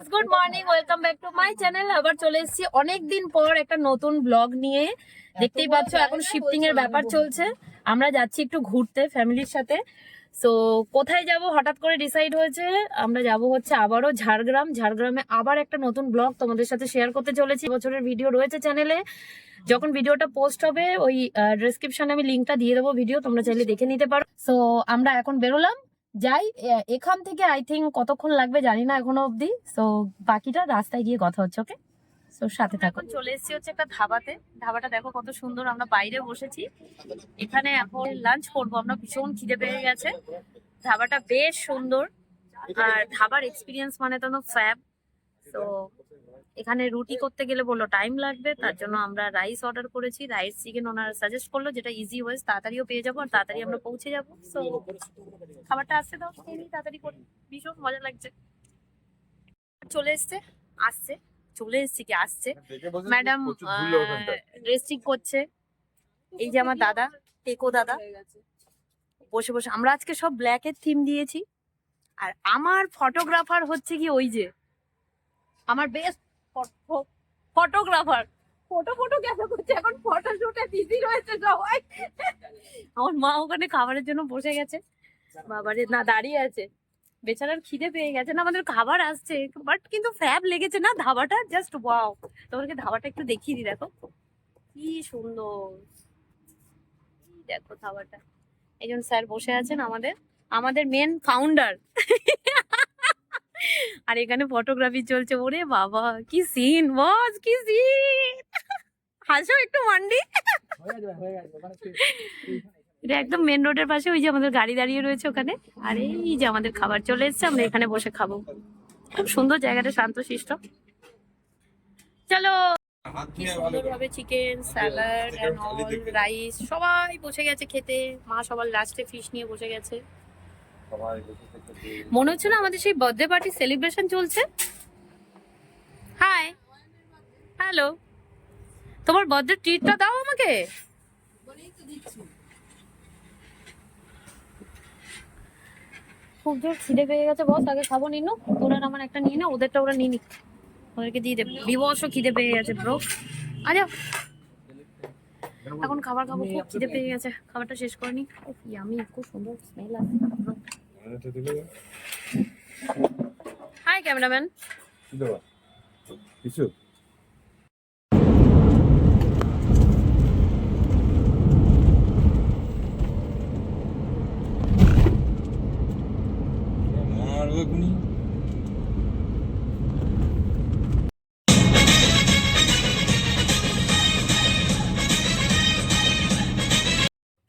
Good morning, welcome back to my channel. আবার চলে এসেছি অনেকদিন পর একটা নতুন ব্লগ নিয়ে। দেখতেই পাচ্ছ এখন শিফটিং এর ব্যাপার চলছে। আমরা যাচ্ছি একটু ঘুরতে ফ্যামিলির সাথে। সো কোথায় যাব হঠাৎ করে ডিসাইড হয়েছে, আমরা যাব হচ্ছে আবারও ঝাড়গ্রাম। ঝাড়গ্রামে আবার একটা নতুন ব্লগ তোমাদের সাথে শেয়ার করতে চলেছি। বছরের ভিডিও রয়েছে চ্যানেলে, যখন ভিডিওটা পোস্ট হবে ওই ডেসক্রিপশনে আমি লিঙ্কটা দিয়ে দেবো, ভিডিও তোমরা চাইলে দেখে নিতে পারো। সো আমরা এখন বেরোলাম, যাই। এখান থেকে আই থিঙ্ক কতক্ষণ লাগবে জানি না এখনো অবধি। সো বাকিটা রাস্তায় গিয়ে কথা হচ্ছে, ওকে? সো সাথে থাকো। এখন চলে এসেছি হচ্ছে একটা ধাবাতে। ধাবাটা দেখো কত সুন্দর, আমরা বাইরে বসেছি। এখানে এখন লাঞ্চ করবো আমরা, ভীষণ খিদে পেয়ে গেছে। ধাবাটা বেশ সুন্দর, আর ধাবার এক্সপিরিয়েন্স মানে তো ফ্যাব। তো এখানে রুটি করতে গেলে বললো টাইম লাগবে, তার জন্য আমরা রাইস অর্ডার করেছি। রাইস চিকেন ওনারা সাজেস্ট করলো, যেটা ইজি ওয়েজ, তাড়াতাড়িও পেয়ে যাবো আর তাড়াতাড়ি আমরা পৌঁছে যাবো। সো খাবারটা আসতে দাও, তাড়াতাড়ি করে। ভীষণ মজা লাগছে। চলে এসছে, আসছে, চলে এসছি কি আসছে। ম্যাডাম ড্রেস ঠিক করছে। এই যে আমার দাদা, টেকো দাদা, বসে বসে। আমরা আজকে সব ব্ল্যাক এর থিম দিয়েছি। আর আমার ফটোগ্রাফার হচ্ছে কি ওই যে আমার বেস্ট ফটোগ্রাফার। ফটো কেন করছে এখন, ফটো শুটে বিজি রয়েছে সবাই। আমার মা ওখানে খাবারের জন্য বসে গেছে, বাবারে না দাঁড়িয়ে আছে। বেচারার খিদে পেয়ে গেছে না, আমাদের খাবার আসছে, বাট কিন্তু ফ্যাব লেগেছে না ধাবাটা, জাস্ট ওয়াও। তোমাকে ধাবাটা একটু দেখিয়ে দিই, দেখো কি সুন্দর। দেখো ধাবাটা, একজন স্যার বসে আছেন, আমাদের আমাদের মেন ফাউন্ডার। আর এখানে ফটোগ্রাফি চলছে। ওরে বাবা কি সিন, বস কি সিন। হাসো একটু মান্ডি। এটা একদম মেন রোডের পাশে, ওই যে আমাদের গাড়ি দাঁড়িয়ে রয়েছে ওখানে। আর এই যে আমাদের খাবার চলে এসেছে, আমরা এখানে বসে খাবো। খুব সুন্দর জায়গাটা, শান্তশিষ্ট। চলো। কি সুন্দরভাবে chicken, salad and all, rice, সবাই বসে গেছে খেতে। মা সবার লাস্টে ফিশ নিয়ে বসে গেছে। মনে হচ্ছে না আমাদের সেই বার্থডে পার্টি সেলিব্রেশন চলছে। হাই, হ্যালো, তোমার বার্থডে ট্রিটটা দাও আমাকে। খুব জোর খিদে পেয়ে গেছে বস, আগে খাবো নিনু। তোরা আমার একটা নিয়ে না, ওদেরটা ওরা নিয়ে নিক, ওদেরকে দিয়ে দেবে। বিবস্ব খিদে পেয়ে গেছে ব্রো, আজা। এখন খাবার খাবো, খুব খিদে পেয়ে গেছে, খাবারটা শেষ করে নি। আমি খুব সুন্দর স্মেল আছে। High cameraman. কিছু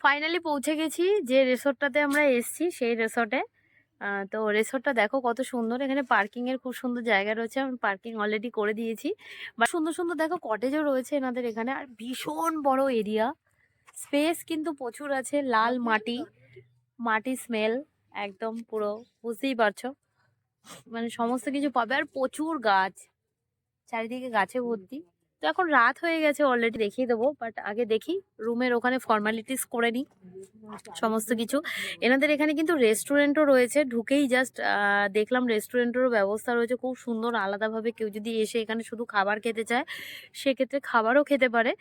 ফাইনালি পৌঁছে গেছি যে রিসোর্টটাতে আমরা এসেছি, সেই রিসোর্টে। তো রিসোর্টটা দেখো কত সুন্দর, এখানে পার্কিং এর খুব সুন্দর জায়গা রয়েছে, আমি পার্কিং অলরেডি করে দিয়েছি। বা সুন্দর সুন্দর দেখো কটেজও রয়েছে এনাদের এখানে, আর ভীষণ বড় এরিয়া, স্পেস কিন্তু প্রচুর আছে। লাল মাটি, মাটি স্মেল একদম পুরো, বুঝতেই পারছো, মানে সমস্ত কিছু পাবে। আর প্রচুর গাছ, চারিদিকে গাছে ভর্তি। তো এখন রাত হয়ে গেছে অলরেডি, দেখিয়ে দেবো, বাট আগে দেখি রুমের ওখানে ফর্মালিটিস করে নিই সমস্ত কিছু। এনাদের এখানে কিন্তু রেস্টুরেন্টও রয়েছে, ঢুকেই জাস্ট দেখলাম রেস্টুরেন্টেরও ব্যবস্থা রয়েছে খুব সুন্দর আলাদাভাবে। কেউ যদি এসে এখানে শুধু খাবার খেতে চায় সেক্ষেত্রে খাবারও খেতে পারে।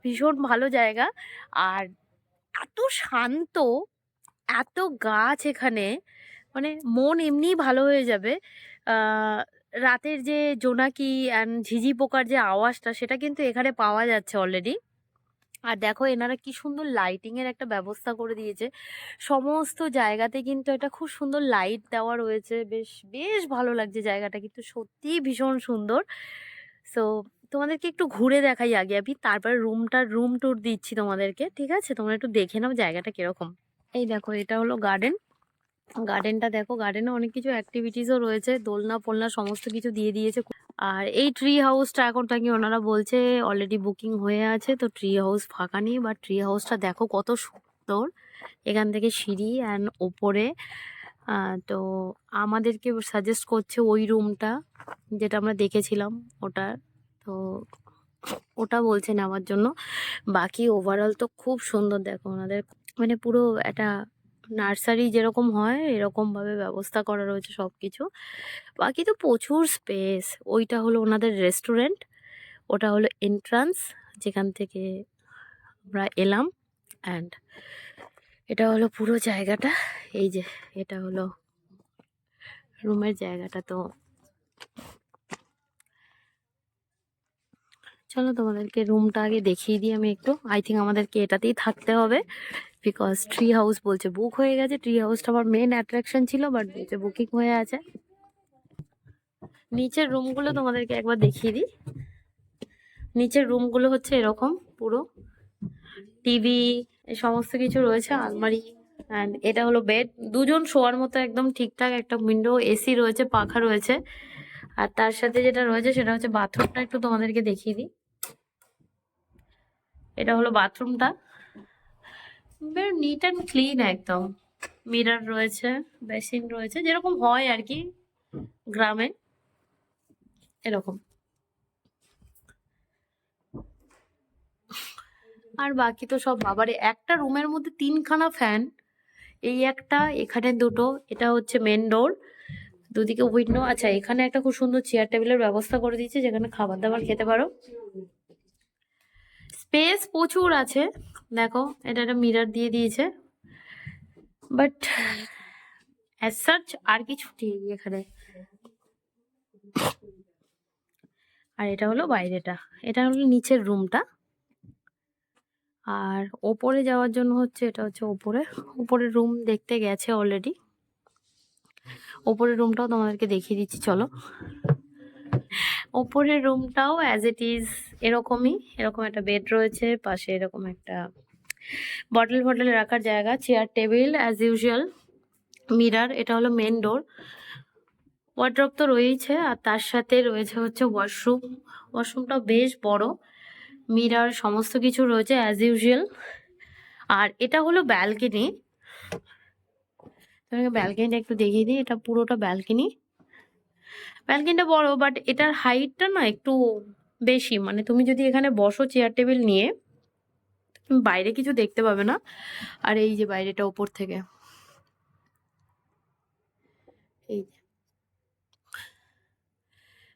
ভীষণ ভালো জায়গা, আর এত শান্ত, এত গাছ এখানে, মানে মন এমনিই ভালো হয়ে যাবে। রাতের যে জোনাকি অ্যান্ড ঝিঝি পোকার যে আওয়াজটা, সেটা কিন্তু এখানে পাওয়া যাচ্ছে অলরেডি। আর দেখো এনারা কি সুন্দর লাইটিং এর একটা ব্যবস্থা করে দিয়েছে সমস্ত জায়গাতে, কিন্তু এটা খুব সুন্দর লাইট দেওয়া রয়েছে। বেশ বেশ ভালো লাগছে জায়গাটা, কিন্তু সত্যিই ভীষণ সুন্দর। সো তোমাদেরকে একটু ঘুরে দেখাই আগে আমি, তারপরে রুম ট্যুর দিচ্ছি তোমাদেরকে, ঠিক আছে? তোমরা একটু দেখে নাও জায়গাটা কিরকম। এই দেখো এটা হলো গার্ডেন। গার্ডেনটা দেখো, গার্ডেনে অনেক কিছু অ্যাক্টিভিটিসও রয়েছে, দোলনা ফোলনা সমস্ত কিছু দিয়ে দিয়েছে। আর এই ট্রি হাউসটা এখন নাকি ওনারা বলছে অলরেডি বুকিং হয়ে আছে, তো ট্রি হাউস ফাঁকা নেই। বা ট্রি হাউসটা দেখো কত সুন্দর, এখান থেকে সিঁড়ি অ্যান্ড ওপরে। তো আমাদেরকে সাজেস্ট করছে ওই রুমটা যেটা আমরা দেখেছিলাম, ওটা। তো ওটা বলছে নেওয়ার জন্য। বাকি ওভারঅল তো খুব সুন্দর, দেখো ওনাদের মানে পুরো একটা নার্সারি যেরকম হয় এরকম ভাবে ব্যবস্থা করা রয়েছে সবকিছু। বাকি তো প্রচুর স্পেস। ওইটা হলো ওনাদের রেস্টুরেন্ট, ওটা হলো এন্ট্রান্স যেখান থেকে আমরা এলাম। অ্যান্ড এটা হলো পুরো জায়গাটা। এই যে এটা হলো রুমের জায়গাটা। তো চলো তোমাদেরকে রুমটা আগে দেখিয়ে দিই আমি একটু। আই থিঙ্ক আমাদেরকে এটাতেই থাকতে হবে, বিকজ ট্রি হাউস বলছে বুক হয়ে গেছে। ট্রি হাউসটা আমার মেন অ্যাট্রাকশন ছিল, বাট বলছে বুকিং হয়ে আছে। নিচের রুমগুলো তোমাদেরকে একবার দেখিয়ে দিই। নিচের রুমগুলো হচ্ছে এরকম, পুরো টিভি সমস্ত কিছু রয়েছে, আলমারি। অ্যান্ড এটা হলো বেড, দুজন শোয়ার মতো একদম ঠিকঠাক। একটা উইন্ডো এসি রয়েছে, পাখা রয়েছে। আর তার সাথে যেটা রয়েছে সেটা হচ্ছে বাথরুমটা একটু তোমাদেরকে দেখিয়ে দিই। এটা হলো বাথরুমটা, বেশ নিট অ্যান্ড ক্লিন একদম। মিরর রয়েছে, বেসিন রয়েছে, যেরকম হয় আর কি গ্রামে এরকম। আর বাকি তো সব বাবারে, একটা রুমের মধ্যে 3খানা ফ্যান, এই একটা, এখানে দুটো। এটা হচ্ছে মেন ডোর, দুদিকে উইন্ডো। আচ্ছা, এখানে একটা খুব সুন্দর চেয়ার টেবিলের ব্যবস্থা করে দিয়েছে, যেখানে খাবার দাবার খেতে পারো। স্পেস প্রচুর আছে। দেখো, এটা একটা মিরর দিয়ে দিয়েছে, বাট অ্যাজ সাচ আর কিছু নেই এখানে। আর এটা হলো বাইরেটা, এটা হলো নিচের রুমটা। আর ওপরে যাওয়ার জন্য হচ্ছে, এটা হচ্ছে উপরের রুম দেখতে গেছে অলরেডি। ওপরের রুমটাও তোমাদেরকে দেখিয়ে দিচ্ছি, চলো। ওপরের রুমটাও অ্যাজ ইট ইজ এরকমই, এরকম একটা বেড রয়েছে, পাশে এরকম একটা বটল রাখার জায়গা, chair table as usual, mirror. এটা হলো মেন ডোর। ওয়ার্ড্রপ তো রয়েছে, আর তার সাথে রয়েছে হচ্ছে ওয়াশরুম। ওয়াশরুমটাও বেশ বড়, মিরার সমস্ত কিছু রয়েছে অ্যাজ ইউজুয়াল। আর এটা হলো ব্যালকনি। তোমাকে ব্যালকনিটা একটু দেখিয়ে দিই। এটা পুরোটা ব্যালকনি। ব্যালকনিটা বড়, বাট এটার হাইটটা না একটু বেশি। মানে তুমি যদি এখানে বসো চেয়ার টেবিল নিয়ে, তুমি বাইরে কিছু দেখতে পাবে না। আর এই যে বাইরেটা ওপর থেকে, এই যে।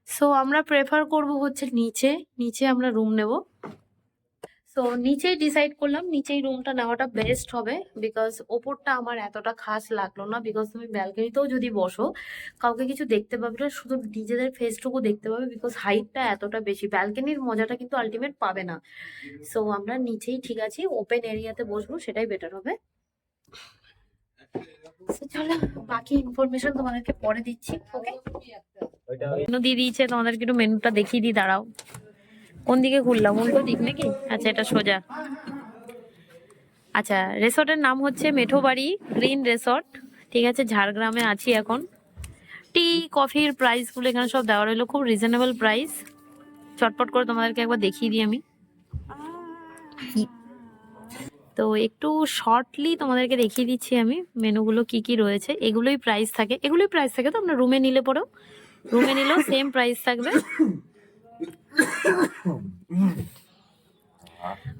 সো আমরা প্রেফার করব হচ্ছে নিচে, নিচে আমরা রুম নেব। সো নিচেই ডিসাইড করলাম, নিচেই রুমটা নেওয়াটা বেস্ট হবে, বিকজ ওপরটা আমার এতটা খাস লাগলো না। বিকজ তুমি ব্যালকনিতেও যদি বসো, কাউকে কিছু দেখতে পাবে না, শুধু নিজেদের ফেসটুকু দেখতে পাবে, বিকজ হাইটটা এতটা বেশি। ব্যালকনির মজাটা কিন্তু আলটিমেট পাবে না। সো আমরা নিচেই ঠিক আছে, ওপেন এরিয়াতে বসবো, সেটাই বেটার হবে। চলো, বাকি ইনফরমেশন তোমাদেরকে পরে দিচ্ছি। ওকে, মেনু দিয়ে দিয়েছে, তোমাদেরকে একটু মেনুটা দেখিয়ে দিই, দাঁড়াও। কোন দিকে ঘুরলাম, উল্টো দিক নাকি? আচ্ছা, এটা সোজা। আচ্ছা, রিসর্টের নাম হচ্ছে মেঠোবাড়ি গ্রিন রিসর্ট, ঠিক আছে। ঝাড়গ্রামে আছি এখন। টি কফির প্রাইস গুলো এখানে সব দেওয়া রইলো, খুব রিজনেবল প্রাইস। চটপট করে তোমাদেরকে একবার দেখিয়ে দিই আমি। তো একটু শর্টলি তোমাদেরকে দেখিয়ে দিচ্ছি আমি মেনুগুলো কি কি রয়েছে। এগুলোই প্রাইস থাকে, এগুলোই প্রাইস থাকে। তো আমরা রুমে নিলে পরেও, রুমে নিলেও সেম প্রাইস থাকবে।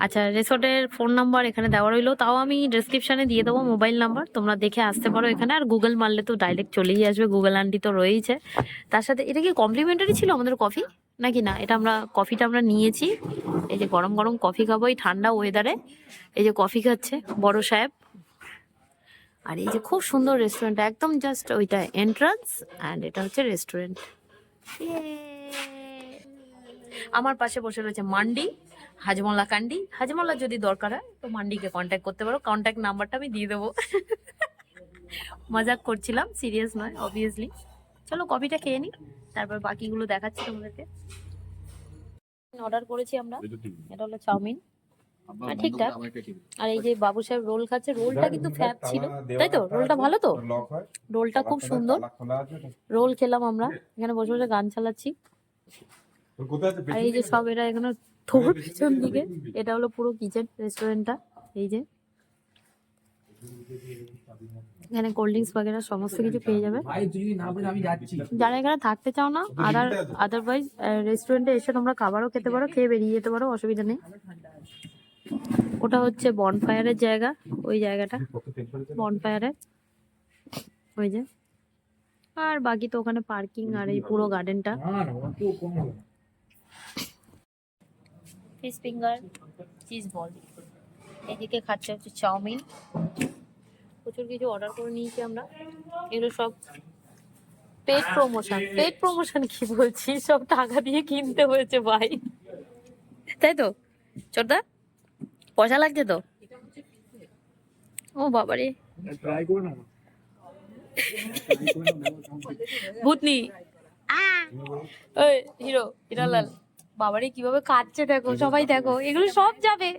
আচ্ছা, রিসোর্টের ফোন নাম্বার এখানে দেওয়া রইলো, তাও আমি ডেসক্রিপশনে দিয়ে দেবো মোবাইল নাম্বার, তোমরা দেখে আসতে পারো এখানে। আর গুগল মারলে তো ডাইরেক্ট চলেই আসবে, গুগল আন্টি তো রয়েইছে। তার সাথে এটা কি কমপ্লিমেন্টারি ছিল আমাদের কফি নাকি না? এটা আমরা কফিটা আমরা নিয়েছি। এই যে গরম গরম কফি খাবো এই ঠান্ডা ওয়েদারে। এই যে কফি খাচ্ছে বড় সাহেব। আর এই যে খুব সুন্দর রেস্টুরেন্ট, একদম জাস্ট ওইটা এন্ট্রান্স, অ্যান্ড এটা হচ্ছে রেস্টুরেন্ট। আমার পাশে বসে রয়েছে মান্ডি, হাজমোলা কান্ডি। হাজমোলা যদি দরকার হয় তো মান্ডিকে কন্ট্যাক্ট করতে পারো, কন্ট্যাক্ট নাম্বারটা আমি দিয়ে দেবো। মজাক করছিলাম, সিরিয়াস নয় অবভিয়াসলি। চলো কফিটা খেয়ে নি, তারপর বাকিগুলো দেখাচ্ছি তোমাদেরকে। অর্ডার করেছি আমরা, এটা হলো চাউমিন, ঠিকঠাক। আর এই যে বাবু সাহেব রোল খাচ্ছে, রোলটা কিন্তু ফ্যাব ছিল, তাই তো? রোলটা ভালো তো, রোলটা খুব সুন্দর। রোল খেলাম আমরা, এখানে বসে বসে গান চালাচ্ছি। আর এই যে সব এরা এখানে থোর পিছন দিকে, এটা হলো পুরো কিচেন রেস্টুরেন্টটা। এই যে এখানে কোল্ড ড্রিঙ্কস বাগেরা সমস্ত কিছু পেয়ে যাবে। যারা এখানে থাকতে চাও না, আদারওয়াইজ রেস্টুরেন্টে এসে তোমরা খাবারও খেতে পারো, খেয়ে বেরিয়ে যেতে পারো, অসুবিধা নেই। ওটা হচ্ছে বনফায়ারের জায়গা, ওই জায়গাটা বনফায়ারের, ওই যে। আর বাকি তো ওখানে পার্কিং আর এই পুরো গার্ডেনটা। ফিশ ফিঙ্গার, চিজ বল, এদিকে খাচ্ছে হচ্ছে চাউমিন। প্রচুর কিছু অর্ডার করে নিয়েছি আমরা। এগুলো সব পেড প্রমোশন। পেড প্রমোশন কি বলছি, সব টাকা দিয়ে কিনতে হয়েছে ভাই, তাই তো চোরদা? পয়সা লাগছে তো? ও বাবারে, ভূতনি ওই হিরো হিরালাল, বাবারে কিভাবে কাঁদছে দেখো, সবাই দেখো, এগুলো সব যাবে।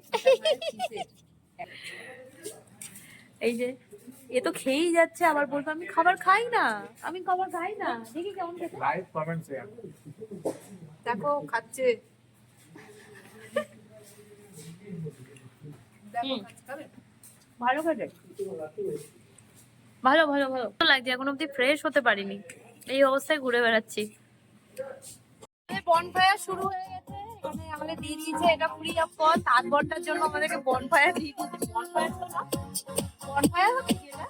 এই যে এ তো খেয়েই যাচ্ছে, আবার বলবো আমি খাবার খাই না, আমি খাবার খাই না। দেখি কেমন খেতে, দেখো খাচ্ছে। ভালো খেতে, ভালো ভালো ভালো লাগছে। এখন অব্দি ফ্রেশ হতে পারিনি, এই অবস্থায় ঘুরে বেড়াচ্ছি। বনফায়ার শুরু হয়ে গেছে এখানে, আমাদের দিয়ে দিয়েছে এটা ফ্রি অফ কস্ট। 8 ঘন্টার জন্য আমাদেরকে বনফায়ার দিয়ে দিয়েছে। বনফায়ার তো না, বনফায়ার হচ্ছে কি এটা?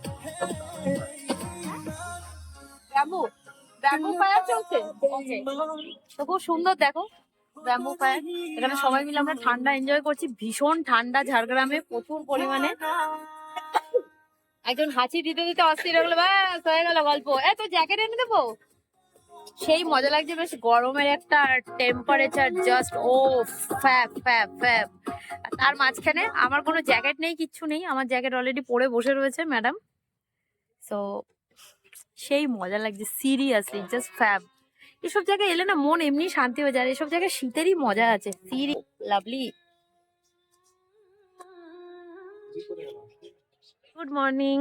ব্যাম্বু, ব্যাম্বু ফায়ার চলছে। ওকে, তো খুব সুন্দর দেখো ব্যাম্বু ফায়ার। এখানে সবাই মিলে আমরা ঠান্ডা এনজয় করছি, ভীষণ ঠান্ডা ঝাড়গ্রামে প্রচুর পরিমাণে। একজন হাঁচি দিতে দিতে অস্থির হয়ে গেলো, ব্যাস হয়ে গেল গল্প। এত জ্যাকেট এনে দেবো, সেই মজা লাগছে। বেশ গরমের একটা টেম্পারেচার, জাস্ট ও ফ্যাব ফ্যাব ফ্যাব। তার মাঝখানে আমার কোনো জ্যাকেট নেই, কিচ্ছু নেই, আমার জ্যাকেট অলরেডি পরে বসে রয়েছে ম্যাডাম। সো সেই মজা লাগছে, সিরিয়াসলি জাস্ট ফ্যাব। এসব জায়গায় এলে না মন এমনি শান্তি হয়ে যায়, এসব জায়গায় শীতেরই মজা আছে। লাভলি। গুড মর্নিং,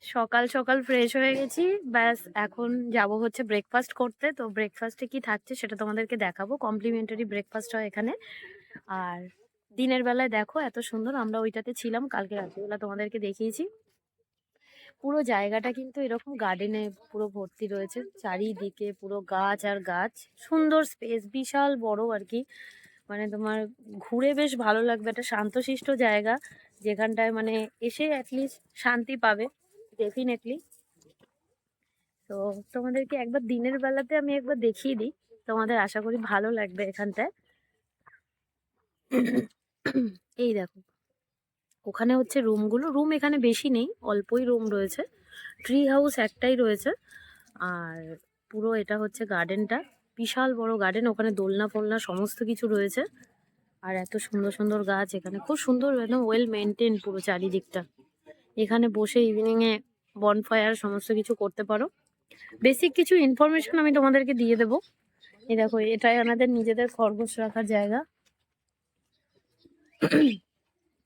সকাল সকাল ফ্রেশ হয়ে গেছি, ব্যাস এখন যাব হচ্ছে ব্রেকফাস্ট করতে। তো ব্রেকফাস্টে কি থাকছে সেটা তোমাদেরকে দেখাবো। কমপ্লিমেন্টারি ব্রেকফাস্ট হয় এখানে। আর দিনের বেলায় দেখো এত সুন্দর, আমরা ওইটাতে ছিলাম কালকে রাত্রিবেলা, তোমাদেরকে দেখিয়েছি। পুরো জায়গাটা কিন্তু এরকম গার্ডেনে পুরো ভর্তি রয়েছে, চারিদিকে পুরো গাছ আর গাছ, সুন্দর স্পেস, বিশাল বড় আর কি। মানে তোমার ঘুরে বেশ ভালো লাগবে, একটা শান্তশিষ্ট জায়গা যেখানটায় মানে এসে অ্যাটলিস্ট শান্তি পাবে ডেফিনেটলি। তো তোমাদেরকে একবার দিনের বেলাতে আমি একবার দেখিয়ে দিই, তোমাদের আশা করি ভালো লাগবে এখানটায়। এই দেখো, ওখানে হচ্ছে রুমগুলো, রুম এখানে বেশি নেই, অল্পই রুম রয়েছে। ট্রি হাউস একটাই রয়েছে। আর পুরো এটা হচ্ছে গার্ডেনটা, বিশাল বড় গার্ডেন, ওখানে দোলনা ফোলনা সমস্ত কিছু রয়েছে। আর এত সুন্দর সুন্দর গাছ এখানে, খুব সুন্দর, একদম ওয়েল মেনটেন পুরো চারিদিকটা। এখানে বসে ইভিনিংয়ে বনফায়ার সমস্ত কিছু করতে পারো। বেসিক কিছু ইনফরমেশন আমি তোমাদেরকে দিয়ে দেবো। এই দেখো, এটাই আমাদের নিজেদের খরগোশ রাখার জায়গা।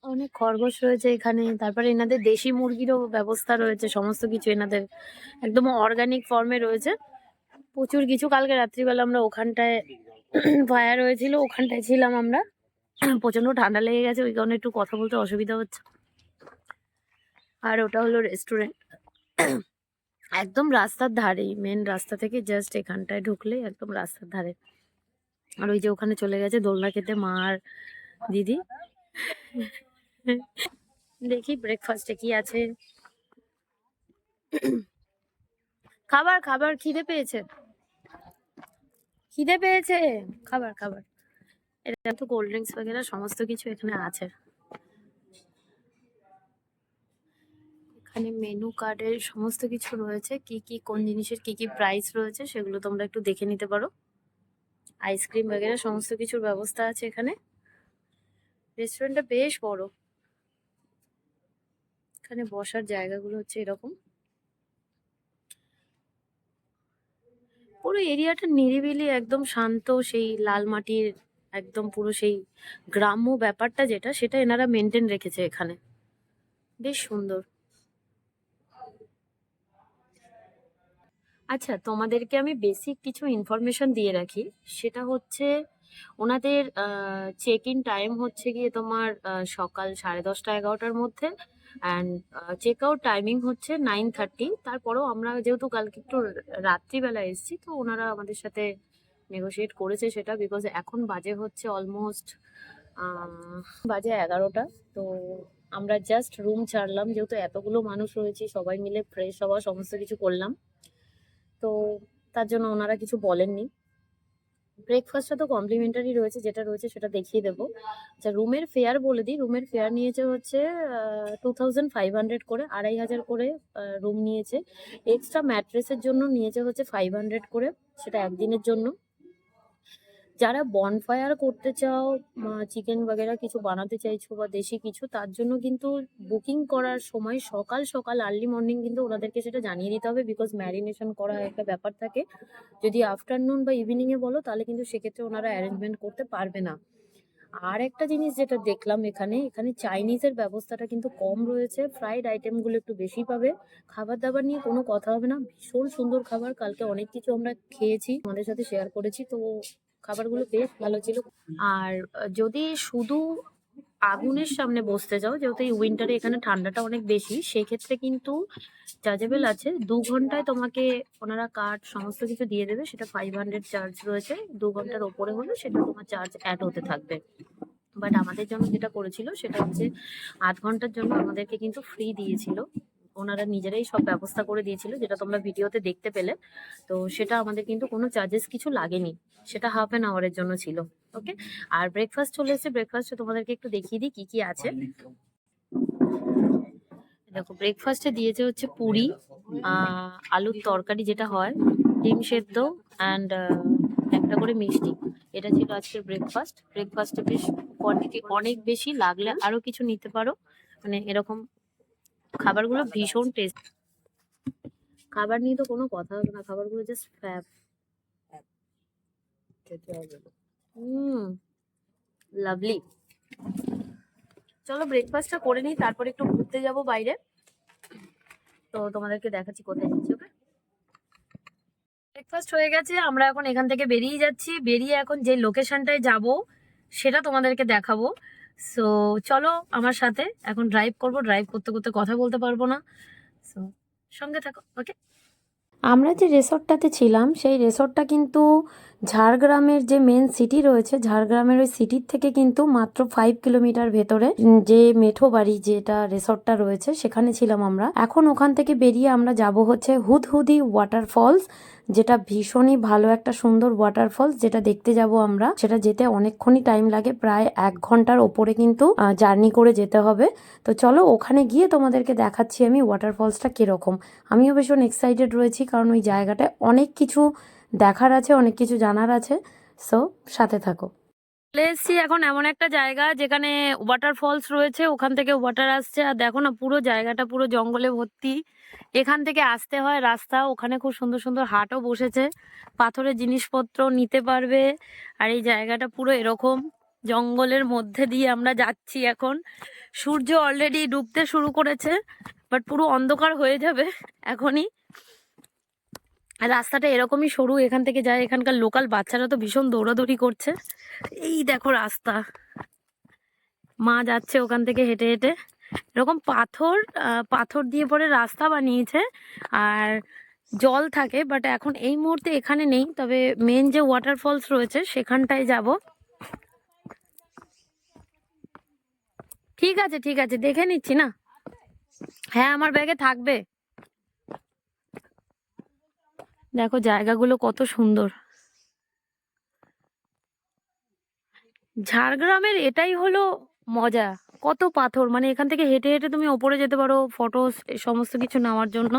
অনেক খরগোশ রয়েছে এখানে। তারপরে এনাদের দেশি মুরগিরও ব্যবস্থা রয়েছে, সমস্ত কিছু এনাদের একদম অর্গানিক ফর্মে রয়েছে। প্রচুর কিছু, কালকে রাত্রিবেলা আমরা ওখানটায় ফায়ার হয়েছিল, ওখানটায় ছিলাম আমরা। প্রচন্ড ঠান্ডা লেগে গেছে, ওই কারণে একটু কথা বলতে অসুবিধা হচ্ছে। আর ওটা হলো রেস্টুরেন্ট, একদম রাস্তার ধারেই, মেন রাস্তা থেকে জাস্ট এখানটায় ঢুকলে একদম রাস্তার ধারে। আর ওই যে ওখানে চলে গেছে দোলনা খেতে মা আর দিদি। দেখি ব্রেকফাস্টে কি আছে। খাবার খাবার, খিদে পেয়েছে, খিদে পেয়েছে, খাবার খাবার। এটা তো কোল্ড ড্রিঙ্কস বগেরা সমস্ত কিছু এখানে আছে। এখানে মেনু কার্ডের সমস্ত কিছু রয়েছে, কি কি কোন জিনিসের কি কি প্রাইস রয়েছে সেগুলো তোমরা একটু দেখে নিতে পারো। আইসক্রিম বগেরা সমস্ত কিছুর ব্যবস্থা আছে এখানে। রেস্টুরেন্টটা বেশ বড়। এখানে বসার জায়গাগুলো হচ্ছে এরকম। পুরো এরিয়াটা নিরিবিলি, একদম শান্ত, সেই লাল মাটির একদম পুরো সেই গ্রাম্য ব্যাপারটা যেটা, সেটা এনারা মেনটেন রেখেছে এখানে, বেশ সুন্দর। আচ্ছা, তোমাদেরকে আমি বেসিক কিছু ইনফরমেশন দিয়ে রাখি। সেটা হচ্ছে ওনাদের চেক ইন টাইম হচ্ছে গিয়ে তোমার সকাল 10:30 11টার মধ্যে, অ্যান্ড চেক আউট টাইমিং হচ্ছে 9:30। তারপরেও আমরা যেহেতু কালকে একটু রাত্রিবেলা এসেছি, তো ওনারা আমাদের সাথে নেগোশিয়েট করেছে সেটা, বিকজ এখন বাজে হচ্ছে অলমোস্ট বাজে 11টা। তো আমরা জাস্ট রুম ছাড়লাম, যেহেতু এতগুলো মানুষ রয়েছে সবাই মিলে ফ্রেশ হওয়া সমস্ত কিছু করলাম। তো তার জন্য ওনারা কিছু বলেননি। ব্রেকফাস্টটা তো কমপ্লিমেন্টারি রয়েছে, যেটা রয়েছে সেটা দেখিয়ে দেবো। আচ্ছা, রুমের ফেয়ার বলে দিই। রুমের ফেয়ার নিয়েছে হচ্ছে 2500 করে, 2500 করে রুম নিয়েছে। এক্সট্রা ম্যাট্রেসের জন্য নিয়েছে হচ্ছে 500 করে, সেটা একদিনের জন্য। যারা বনফায়ার করতে চাও, চিকেন বাগেরা কিছু বানাতে চাইছো বা দেশি কিছু, তার জন্য কিন্তু বুকিং করার সময় সকাল সকাল আর্লি মর্নিং কিন্তু ওনাদেরকে সেটা জানিয়ে দিতে হবে, বিকজ ম্যারিনেশন করা একটা ব্যাপার থাকে। যদি আফটারনুন বা ইভিনিং এ বলো তাহলে কিন্তু সেক্ষেত্রে ওনারা অ্যারেঞ্জমেন্ট করতে পারবে না। আর একটা জিনিস যেটা দেখলাম, এখানে এখানে চাইনিজের ব্যবস্থাটা কিন্তু কম রয়েছে, ফ্রাইড আইটেমগুলো একটু বেশি পাবে। খাবার দাবার নিয়ে কোনো কথা হবে না, ভীষণ সুন্দর খাবার। কালকে অনেক কিছু আমরা খেয়েছি, আমাদের সাথে শেয়ার করেছি, তো খাবারগুলো বেশ ভালো ছিল। আর যদি শুধু আগুনের সামনে বসতে যাও, যেহেতু এই উইন্টারে এখানে ঠান্ডাটা অনেক বেশি, সেক্ষেত্রে কিন্তু চার্জেবল আছে। 2 ঘন্টায় তোমাকে ওনারা কাঠ সমস্ত কিছু দিয়ে দেবে, সেটা 500 চার্জ রয়েছে। 2 ঘন্টার ওপরে হলে সেটা তোমার চার্জ অ্যাড হতে থাকবে। বাট আমাদের জন্য যেটা করেছিল সেটা হচ্ছে 8 ঘন্টার জন্য আমাদেরকে কিন্তু ফ্রি দিয়েছিল। ওনারা নিজেরাই সব ব্যবস্থা করে দিয়েছিল, যেটা তোমরা ভিডিওতে দেখতে পেলে। তো সেটা আমাদের কিন্তু কোনো চার্জেস কিছু লাগেনি, সেটা হাফ অ্যান আওয়ারের জন্য ছিল। ওকে, আর ব্রেকফাস্ট চলে এসেছে। ব্রেকফাস্টে তোমাদেরকে একটু দেখিয়ে দিই কি কি আছে। দেখো, ব্রেকফাস্টে দিয়েছে হচ্ছে পুরি, আলুর তরকারি যেটা হয়, ডিম সেদ্ধ, অ্যান্ড একটা করে মিষ্টি। এটা ছিল আজকের ব্রেকফাস্ট। ব্রেকফাস্টে বেশ কোয়ান্টিটি অনেক বেশি, লাগলে আরো কিছু নিতে পারো। মানে এরকম খাবারগুলো ভীষণ টেস্ট। খাবার নিয়ে তো কোনো কথা হবে না, খাবারগুলো জাস্ট ফ্যাব। লাভলি। চলো ব্রেকফাস্টটা করে নিই, তারপর একটু ঘুরতে যাব বাইরে। তো তোমাদেরকে দেখাচ্ছি কোথায় যাচ্ছি। ওকে, ব্রেকফাস্ট হয়ে গেছে, আমরা এখন এখান থেকে বেরিয়ে যাচ্ছি। বেরিয়ে এখন যে লোকেশনটায় যাব সেটা তোমাদেরকে দেখাবো। সো চলো আমার সাথে, এখন ড্রাইভ করব। ড্রাইভ করতে করতে কথা বলতে পারবো না, সো সঙ্গে থাকো। ওকে, আমরা যে রিসর্টটাতে ছিলাম সেই রিসর্টটা কিন্তু ঝাড়গ্রামের যে মেন সিটি রয়েছে, ঝাড়গ্রামের ওই সিটির থেকে কিন্তু মাত্র 5 কিলোমিটার ভেতরে যে মেঠো বাড়ি যেটা রিসর্টটা রয়েছে সেখানে ছিলাম আমরা। এখন ওখান থেকে বেরিয়ে আমরা যাব হচ্ছে হুদহুদি ওয়াটারফলস, যেটা ভীষণই ভালো একটা সুন্দর ওয়াটারফলস, যেটা দেখতে যাব আমরা। সেটা যেতে অনেকক্ষণই টাইম লাগে, প্রায় 1 ঘন্টার ওপরে কিন্তু জার্নি করে যেতে হবে। তো চলো ওখানে গিয়ে তোমাদেরকে দেখাচ্ছি আমি ওয়াটারফলসটা কিরকম। আমিও ভীষণ এক্সাইটেড রয়েছি, কারণ ওই জায়গাটায় অনেক কিছু দেখার আছে, অনেক কিছু জানার আছে। সো সাথে থাকো। চলে এসছি এখন এমন একটা জায়গা যেখানে ওয়াটারফলস রয়েছে, ওখান থেকে ওয়াটার আসছে। আর দেখো না, পুরো জায়গাটা পুরো জঙ্গলে ভর্তি। এখান থেকে আসতে হয় রাস্তা, ওখানে খুব সুন্দর সুন্দর হাটও বসেছে, পাথরের জিনিসপত্র নিতে পারবে। আর এই জায়গাটা পুরো এরকম জঙ্গলের মধ্যে দিয়ে আমরা যাচ্ছি এখন। সূর্য অলরেডি ডুবতে শুরু করেছে, বাট পুরো অন্ধকার হয়ে যাবে এখনই। আর রাস্তাটা এরকমই সরু, এখান থেকে যায়। এখানকার লোকাল বাচ্চারা তো ভীষণ দৌড়াদৌড়ি করছে। এই দেখো রাস্তা, মা যাচ্ছে ওখান থেকে হেঁটে হেঁটে। এরকম পাথর পাথর দিয়ে পরে রাস্তা বানিয়েছে, আর জল থাকে। বাট এখন এই মুহূর্তে এখানে নেই, তবে মেন যে ওয়াটারফলস রয়েছে সেখানটায় যাব। ঠিক আছে ঠিক আছে, দেখে নিচ্ছি না। হ্যাঁ, আমার ব্যাগে থাকবে। দেখো জায়গাগুলো কত সুন্দর। ঝাড়গ্রামের এটাই হলো মজা, কত পাথর। মানে এখান থেকে হেঁটে হেঁটে তুমি ওপরে যেতে পারো ফটো সমস্ত কিছু নেওয়ার জন্য।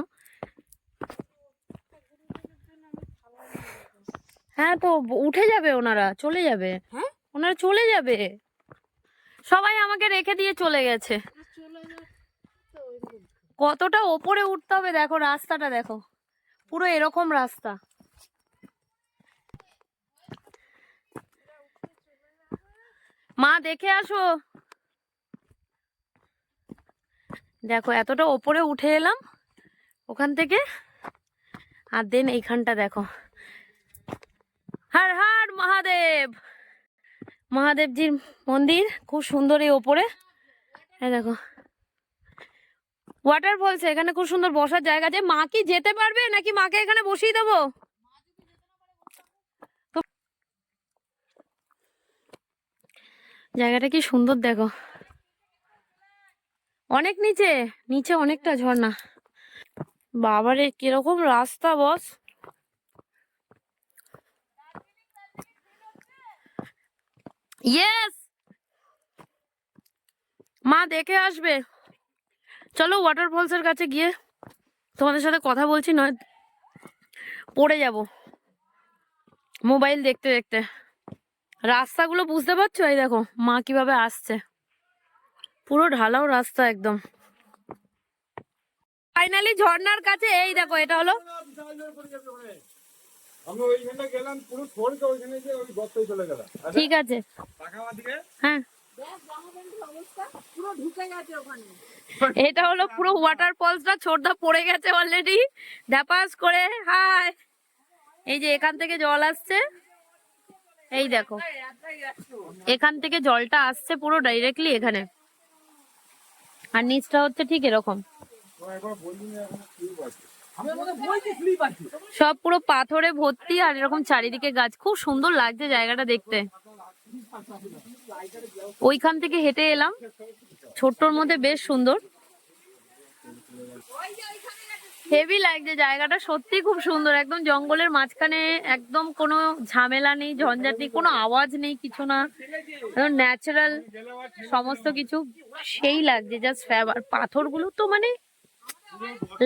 হ্যাঁ, তো উঠে যাবে, ওনারা চলে যাবে। হ্যাঁ, ওনারা চলে যাবে, সবাই আমাকে রেখে দিয়ে চলে গেছে। কতটা ওপরে উঠতে হবে দেখো, রাস্তাটা দেখো, পুরো এরকম রাস্তা। মা দেখে আসো। দেখো এতটা ওপরে উঠে এলাম ওখান থেকে, আর দেন এইখানটা দেখো, হর হর মহাদেব, মহাদেবজির মন্দির খুব সুন্দর এই ওপরে। হ্যাঁ দেখো ওয়াটারফলস, এখানে খুব সুন্দর বসার জায়গা আছে। মা কি যেতে পারবে নাকি মাকে এখানে বসিয়ে দেবো? জায়গাটা কি সুন্দর দেখো, অনেক নিচে, নিচে অনেকটা ঝর্ণা। বাবারে কিরকম রাস্তা বস। ইয়েস, মা দেখে আসবে। চলো ওয়াটারফলস এর কাছে গিয়ে তোমাদের সাথে কথা বলছি, নয় পড়ে যাব মোবাইল দেখতে দেখতে। রাস্তাগুলো বুঝতে পারছো? এই দেখো মা কিভাবে আসছে, পুরো ঢালাও রাস্তা একদম। ফাইনালি ঝর্ণার কাছে, এই দেখো এটা হলো। ঠিক আছে, হ্যাঁ এটা হলো পুরো ওয়াটার ফলসটা। ছোটদা পড়ে গেছে অলরেডি ধাপাস করে। হাই, এই যে এখান থেকে জল আসছে, এই দেখো এখান থেকে জলটা আসছে পুরো ডাইরেক্টলি এখানে, আর নিচটা হচ্ছে ঠিক এরকম। সব পুরো পাথরে ভর্তি, আর এরকম চারিদিকে গাছ। খুব সুন্দর লাগছে জায়গাটা দেখতে। ওইখান থেকে হেঁটে এলাম, ছোট্টর মধ্যে বেশ সুন্দর, হেভি লাগছে জায়গাটা। সত্যি খুব সুন্দর, একদম জঙ্গলের মাঝখানে, একদম কোনো ঝামেলা নেই, ঝঞ্ঝাট নেই, কোনো আওয়াজ নেই, কিছু না, একদম ন্যাচারাল সমস্ত কিছু। সেই লাগছে জাস্ট ফ্যাব। আর পাথরগুলো তো মানে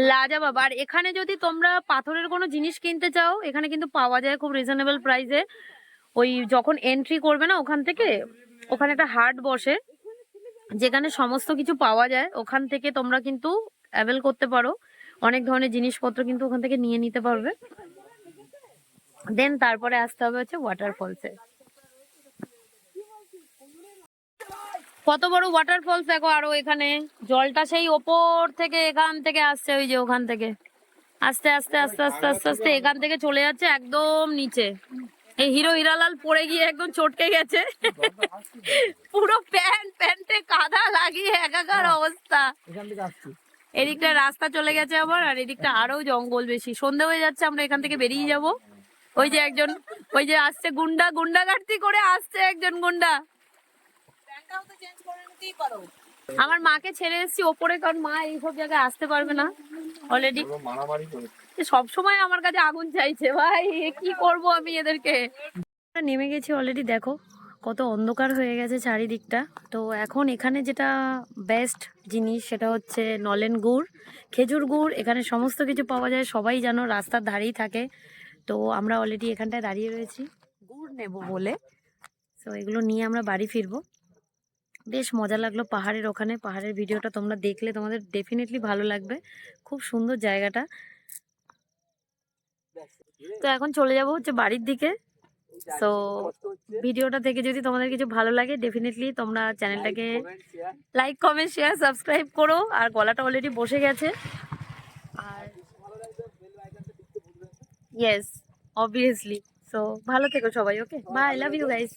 লাজবাব। আর এখানে যদি তোমরা পাথরের কোনো জিনিস কিনতে চাও, এখানে কিন্তু পাওয়া যায় খুব রিজনেবল প্রাইসে। ওই যখন এন্ট্রি করবে না ওখান থেকে, ওখানে একটা হাট বসে যেখানে সমস্ত কিছু পাওয়া যায়। ওখান থেকে তোমরা কিন্তু অ্যাভেল করতে পারো, অনেক ধরনের জিনিসপত্র কিন্তু ওখান থেকে নিয়ে নিতে পারবে। দেন তারপরে আসতে হবে হচ্ছে ওয়াটারফলসে। কত বড় ওয়াটারফলস দেখো। আরো এখানে জলটা সেই ওপর থেকে এখান থেকে আসছে, ওই যে ওখান থেকে আস্তে আস্তে আস্তে আস্তে আস্তে আস্তে এখান থেকে চলে যাচ্ছে একদম নিচে। এই হিরো হিরালাল পড়ে গিয়ে একদম চটকে গেছে, পুরো প্যান্টে কাদা লাগিয়ে একাকার অবস্থা। এদিকটা রাস্তা চলে গেছে আবার, আর এদিকটা আরো জঙ্গল বেশি। সন্ধে হয়ে যাচ্ছে, আমরা এখান থেকে বেরিয়ে যাব। ওই যে একজন, ওই যে আসছে গুন্ডা, গুন্ডাগার্দি করে আসছে একজন গুন্ডা। আমার মাকে ছেড়ে এসেছি ওপরে, কারণ মা এইসব জায়গায় আসতে পারবে না অলরেডি। সব সময় আমার কাছে আগুন চাইছে ভাই, কি করব আমি এদেরকে। নেমে গেছি অলরেডি, দেখো কত অন্ধকার হয়ে গেছে চারিদিকটা। তো এখন এখানে যেটা বেস্ট জিনিস সেটা হচ্ছে নলেন গুড়, খেজুর গুড়। এখানে সমস্ত কিছু পাওয়া যায়, সবাই জানো রাস্তার ধারেই থাকে। তো আমরা অলরেডি এখানটায় দাঁড়িয়ে রয়েছি গুড় নেব বলে। তো এগুলো নিয়ে আমরা বাড়ি ফিরবো। বেশ মজা লাগলো পাহাড়ের ওখানে। পাহাড়ের ভিডিওটা তোমরা দেখলে তোমাদের ডেফিনেটলি ভালো লাগবে, খুব সুন্দর জায়গাটা। তো এখন চলে যাব হচ্ছে বাড়ির দিকে। সো ভিডিওটা থেকে যদি তোমাদের কিছু ভালো লাগে, ডেফিনেটলি তোমরা চ্যানেলটাকে লাইক কমেন্ট শেয়ার সাবস্ক্রাইব করো। আর গলাটা অলরেডি বসে গেছে। আর ইয়েস, অবভিয়াসলি। সো ভালো থেকো সবাই, okay bye, love you guys.